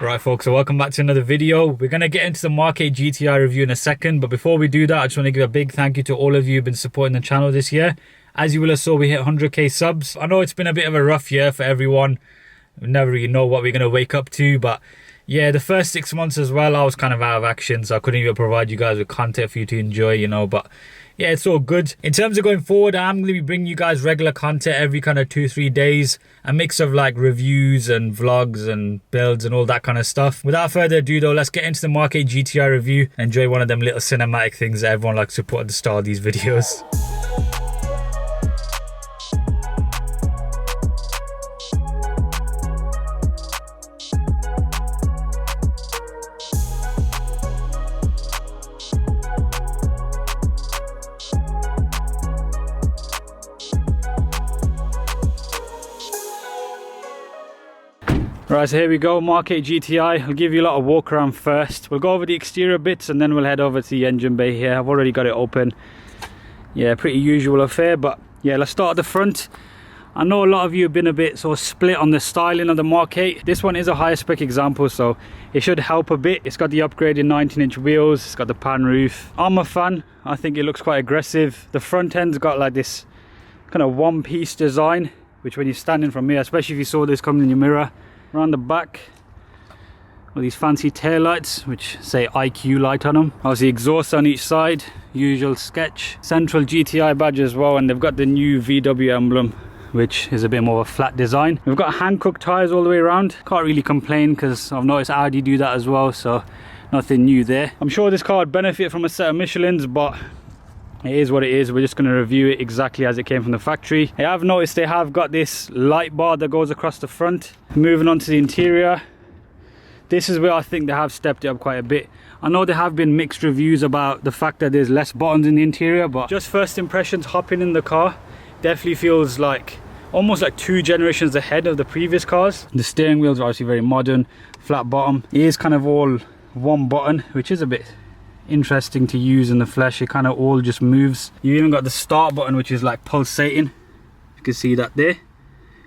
Right folks, so welcome back to another video. We're going to get into the MK8 GTI review in a second, but before we do that, I just want to give a big thank you to all of you who've been supporting the channel this year. As you will have saw, we hit 100k subs. I know it's been a bit of a rough year for everyone. We never really know what we're going to wake up to, but yeah, the first 6 months as well, I was kind of out of action, so I couldn't even provide you guys with content for you to enjoy, you know, but yeah, it's all good. In terms of going forward, I'm going to be bringing you guys regular content every kind of 2-3 days. A mix of like reviews and vlogs and builds and all that kind of stuff. Without further ado though, let's get into the MK8 GTI review. Enjoy one of them little cinematic things that everyone likes to put at the start of these videos. Right, so here we go, MK8 GTI. I'll give you a lot of walk around first. We'll go over the exterior bits and then we'll head over to the engine bay here. I've already got it open. Yeah, pretty usual affair, but yeah, let's start at the front. I know a lot of you have been a bit sort of split on the styling of the MK8. This one is a higher spec example, so it should help a bit. It's got the upgraded 19-inch wheels, it's got the pan roof. I'm a fan, I think it looks quite aggressive. The front end's got like this kind of one-piece design, which when you're standing from here, especially if you saw this coming in your mirror, around the back with these fancy tail lights which say IQ light on them. Obviously exhaust on each side, usual sketch. Central GTI badge as well, and they've got the new VW emblem, which is a bit more of a flat design. We've got hand-cooked tyres all the way around. Can't really complain because I've noticed Audi do that as well, so nothing new there. I'm sure this car would benefit from a set of Michelins, but it is what it is. We're just going to review it exactly as it came from the factory. I have noticed they have got this light bar that goes across the front. Moving on to the interior, this is where I think they have stepped it up quite a bit. I know there have been mixed reviews about the fact that there's less buttons in the interior, but just first impressions hopping in the car, definitely feels like almost like 2 generations ahead of the previous cars. The steering wheels are obviously very modern, flat bottom. It is kind of all one button, which is a bit interesting to use in the flesh. It kind of all just moves. You even got the start button, which is like pulsating. You can see that there.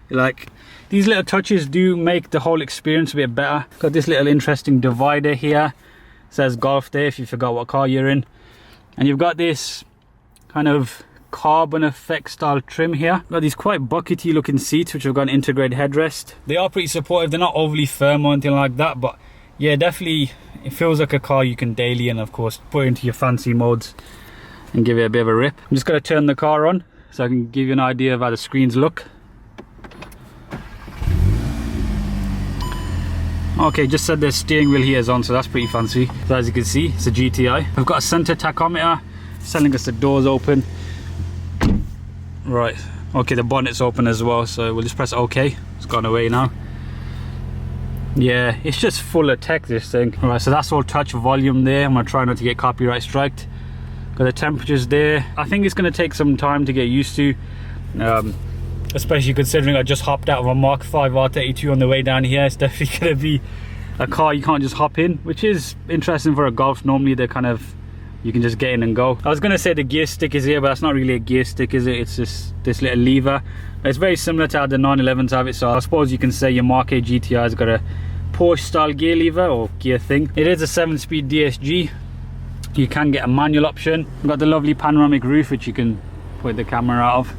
Like, these little touches do make the whole experience a bit better. Got this little interesting divider here. It says golf there if you forgot what car you're in. And you've got this kind of carbon effect style trim here. Got these quite buckety looking seats which have got an integrated headrest. They are pretty supportive. They're not overly firm or anything like that, but yeah, definitely it feels like a car you can daily and of course put into your fancy modes and give it a bit of a rip. I'm just going to turn the car on so I can give you an idea of how the screens look. Okay, just said the steering wheel here is on, so that's pretty fancy. So as you can see, it's a GTI. We've got a center tachometer telling us the doors open. Right, okay, the bonnet's open as well, so we'll just press OK. It's gone away now. Yeah, it's just full of tech, this thing. Alright, so that's all touch volume there. I'm gonna try not to get copyright striked. Got the temperatures there. I think it's gonna take some time to get used to, especially considering I just hopped out of a Mark 5 R32 on the way down here. It's definitely gonna be a car you can't just hop in, which is interesting for a Golf. Normally they're kind of, you can just get in and go. I was gonna say the gear stick is here, but that's not really a gear stick, is it? It's just this little lever. It's very similar to how the 911s have it, so I suppose you can say your MK8 GTI has got a Porsche style gear lever or gear thing. It is a 7-speed DSG. You can get a manual option. We've got the lovely panoramic roof which you can point the camera out of.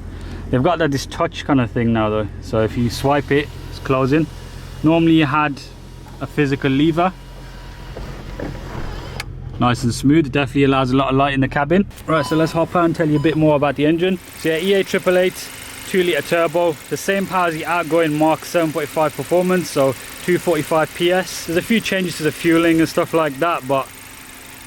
They've got that this touch kind of thing now though, so if you swipe it, it's closing. Normally you had a physical lever. Nice and smooth, definitely allows a lot of light in the cabin. Right, so let's hop out and tell you a bit more about the engine. So yeah, EA888, 2-litre turbo, the same power as the outgoing Mark 7.5 performance, so 245 PS. There's a few changes to the fueling and stuff like that, but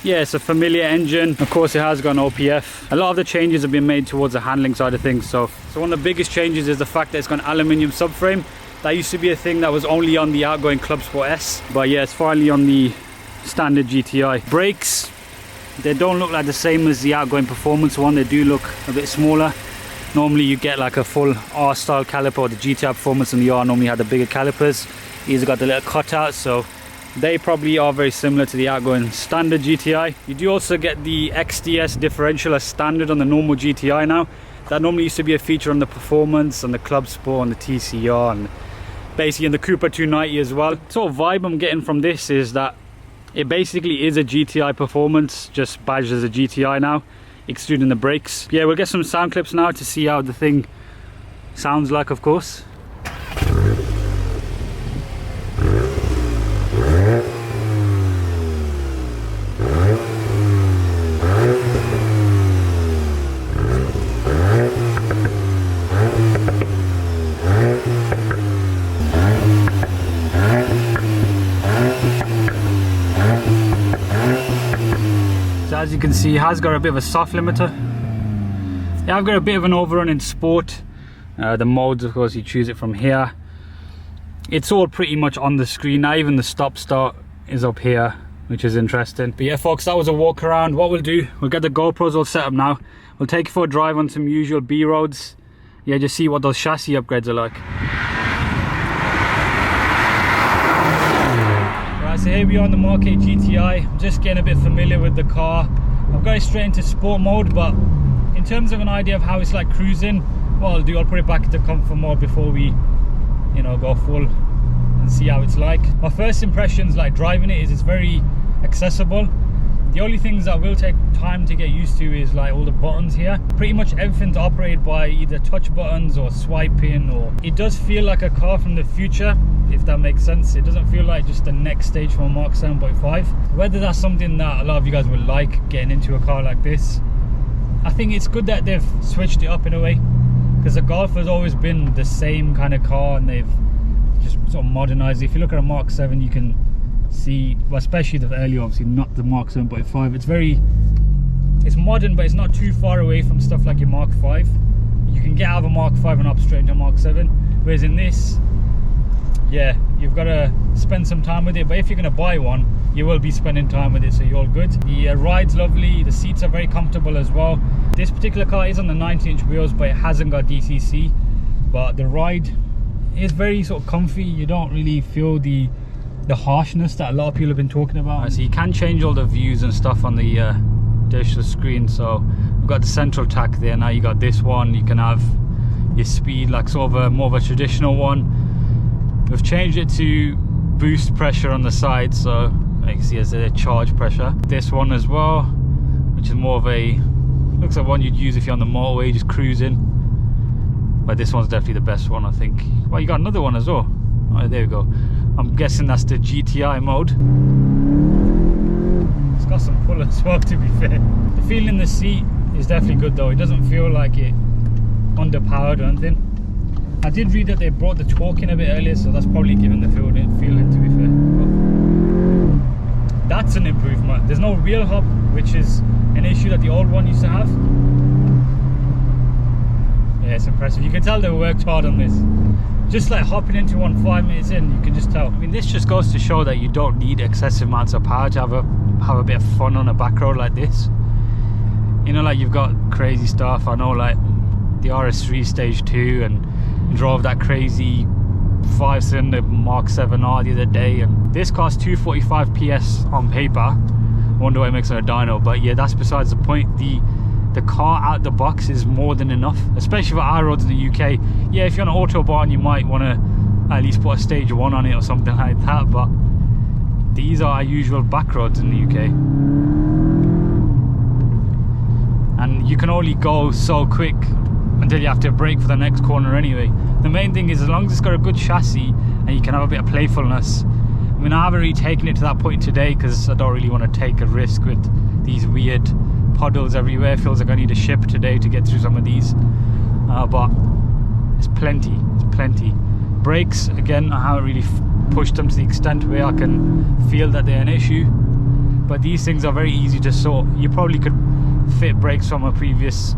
yeah, it's a familiar engine. Of course it has got an OPF. A lot of the changes have been made towards the handling side of things, so one of the biggest changes is the fact that it's got an aluminium subframe. That used to be a thing that was only on the outgoing Club Sport S, but yeah, it's finally on the standard GTI. Brakes, they don't look like the same as the outgoing performance one. They do look a bit smaller. Normally you get like a full R style caliper, or the GTI performance and the R normally had the bigger calipers. These have got the little cutouts, so they probably are very similar to the outgoing standard GTI. You do also get the XDS differential as standard on the normal GTI now. That normally used to be a feature on the performance, on the Club Sport, on the TCR, and basically in the Cooper 290 as well. The sort of vibe I'm getting from this is that it basically is a GTI performance, just badged as a GTI now, excluding the brakes. Yeah, we'll get some sound clips now to see how the thing sounds like, of course. As you can see, it has got a bit of a soft limiter. Yeah, I've got a bit of an overrun in sport. The modes, of course, you choose it from here. It's all pretty much on the screen now. Even the stop start is up here, which is interesting. But yeah, folks, that was a walk around. What we'll do, we'll get the GoPros all set up now. We'll take you for a drive on some usual B roads. Yeah, just see what those chassis upgrades are like. So here we are on the Mark8 GTI. I'm just getting a bit familiar with the car. I've got it straight into sport mode, but in terms of an idea of how it's like cruising, what I'll do, I'll put it back into comfort mode before we, you know, go full and see how it's like. My first impressions like driving it is it's very accessible. The only things that will take time to get used to is like all the buttons here. Pretty much everything's operated by either touch buttons or swiping, or it does feel like a car from the future, if that makes sense. It doesn't feel like just the next stage from a Mark 7.5. Whether that's something that a lot of you guys would like, getting into a car like this, I think it's good that they've switched it up in a way, because the Golf has always been the same kind of car and they've just sort of modernized it. If you look at a Mark 7, you can see, well, especially the early, obviously not the Mark 7.5, it's modern, but it's not too far away from stuff like your Mark 5. You can get out of a Mark 5 and up straight into a Mark 7, whereas in this, yeah, you've got to spend some time with it. But if you're going to buy one, you will be spending time with it, so you're all good. The ride's lovely, the seats are very comfortable as well. This particular car is on the 90-inch wheels, but it hasn't got DCC, but the ride is very sort of comfy. You don't really feel the harshness that a lot of people have been talking about. Right, so you can change all the views and stuff on the digital screen. So we've got the central tack there. Now you got this one. You can have your speed, like sort of more of a traditional one. We've changed it to boost pressure on the side, so you can see there's a charge pressure. This one as well, which is more of a, looks like one you'd use if you're on the motorway just cruising, but this one's definitely the best one, I think. Well, you got another one as well. Oh, there we go. I'm guessing that's the GTI mode. It's got some pull as well, to be fair. The feeling in the seat is definitely good though. It doesn't feel like it underpowered or anything. I did read that they brought the torque in a bit earlier, so that's probably giving the feeling, to be fair. But that's an improvement. There's no wheel hub, which is an issue that the old one used to have. Yeah, it's impressive. You can tell they worked hard on this. Just like hopping into one 5 minutes in, you can just tell. I mean, this just goes to show that you don't need excessive amounts of power to have a bit of fun on a back road like this. You know, like you've got crazy stuff. I know, like the RS3 Stage 2, and drove that crazy 5-cylinder Mark 7R the other day, and this costs 245 PS on paper. I wonder what it makes on a dyno, but yeah, that's besides the point. The car out the box is more than enough, especially for our roads in the UK. Yeah, if you're on an autobahn, you might want to at least put a stage 1 on it or something like that, but these are our usual back roads in the UK, and you can only go so quick until you have to brake for the next corner anyway. The main thing is, as long as it's got a good chassis and you can have a bit of playfulness. I mean, I haven't really taken it to that point today because I don't really want to take a risk with these weird puddles everywhere. It feels like I need a ship today to get through some of these, but it's plenty. Brakes, again, I haven't really pushed them to the extent where I can feel that they're an issue, but these things are very easy to sort. You probably could fit brakes from a previous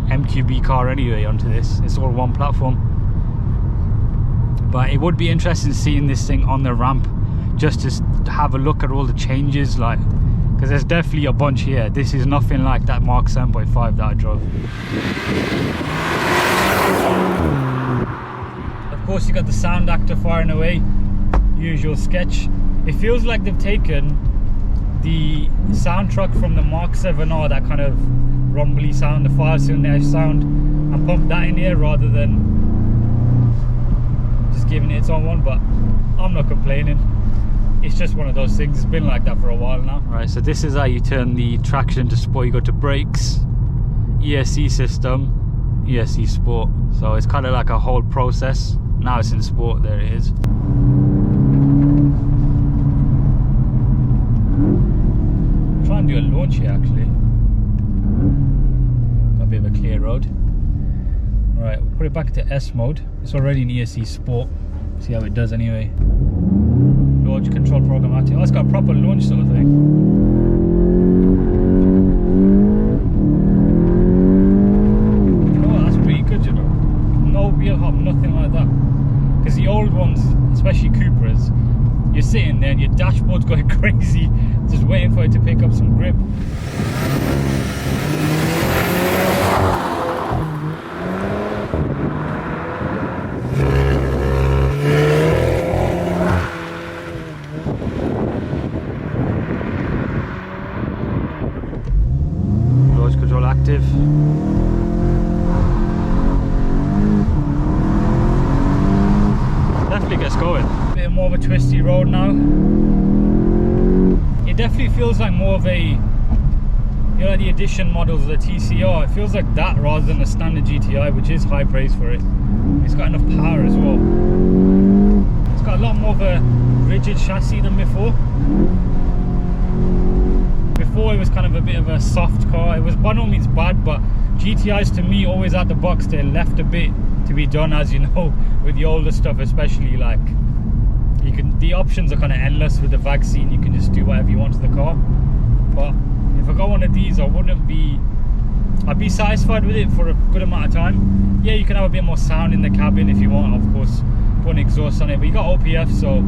MQB car anyway onto this. It's all one platform, but it would be interesting seeing this thing on the ramp, just to have a look at all the changes, like, because there's definitely a bunch here. This is nothing like that Mark 7.5 that I drove. Of course, you got the sound actor firing away, usual sketch. It feels like they've taken the soundtrack from the Mark 7R, that kind of rumbly sound, the 5-cylinder sound, and pumped that in here rather than just giving it its own one, but I'm not complaining. It's just one of those things. It's been like that for a while now. Right, so this is how you turn the traction into sport. You go to brakes, ESC system, ESC sport. So it's kind of like a whole process. Now it's in sport. There it is. Try and do a launch here actually. Got a bit of a clear road. Right, we'll put it back to S mode. It's already in ESC sport. See how it does anyway. Launch control program active. Oh, it's got a proper launch sort of thing. You know what, that's pretty good, you know. No wheel hop, nothing like that. Because the old ones, especially Cupras, you're sitting there and your dashboard's going crazy, just waiting for it to pick up some grip. Active. Definitely gets going. Bit more of a twisty road now. It definitely feels like more of a, you know, the edition models of the TCR. It feels like that rather than the standard GTI, which is high praise for it. It's got enough power as well. It's got a lot more of a rigid chassis than before. Before it was kind of a bit of a soft car. It was by no means bad, but GTIs to me always out the box they left a bit to be done, as you know, with the older stuff especially. Like you can, the options are kind of endless with the VAG scene. You can just do whatever you want to the car. But if I got one of these, I'd be satisfied with it for a good amount of time. Yeah, you can have a bit more sound in the cabin if you want, of course, put an exhaust on it, but you got OPF, so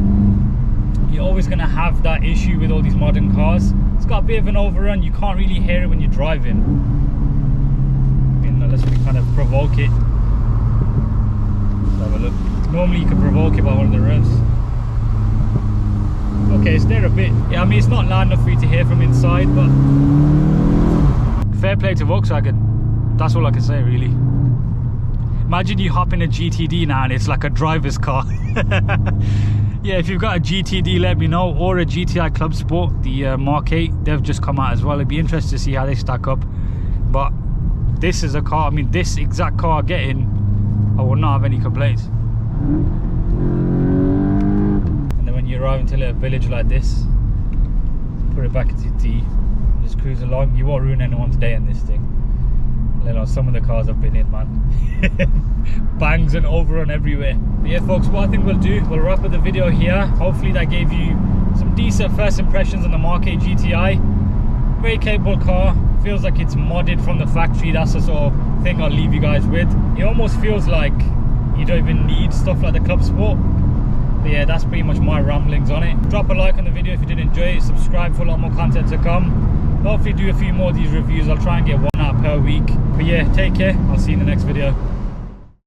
you're always going to have that issue with all these modern cars. It's got a bit of an overrun. You can't really hear it when you're driving. I mean, unless we kind of provoke it. Let's have a look. Normally you can provoke it by one of the revs. Okay, it's there a bit. Yeah, I mean, it's not loud enough for you to hear from inside, but fair play to Volkswagen. That's all I can say, really. Imagine you hop in a GTD now and it's like a driver's car. Yeah, if you've got a GTD, let me know, or a GTI Club Sport, the Mark 8, they've just come out as well. It'd be interesting to see how they stack up. But this is a car, I mean, this exact car getting, I will not have any complaints. And then when you arrive into a little village like this, put it back into D, just cruise along. You won't ruin anyone's day in this thing. Let alone some of the cars I've been in, man. Bangs and overrun everywhere. But yeah, folks, what I think we'll do, we'll wrap up the video here. Hopefully that gave you some decent first impressions on the Mark 8 GTI. Very capable car. Feels like it's modded from the factory. That's the sort of thing I'll leave you guys with. It almost feels like you don't even need stuff like the Club Sport. But yeah, that's pretty much my ramblings on it. Drop a like on the video if you did enjoy it. Subscribe for a lot more content to come. Hopefully do a few more of these reviews. I'll try and get one out per week. But yeah, take care. I'll see you in the next video.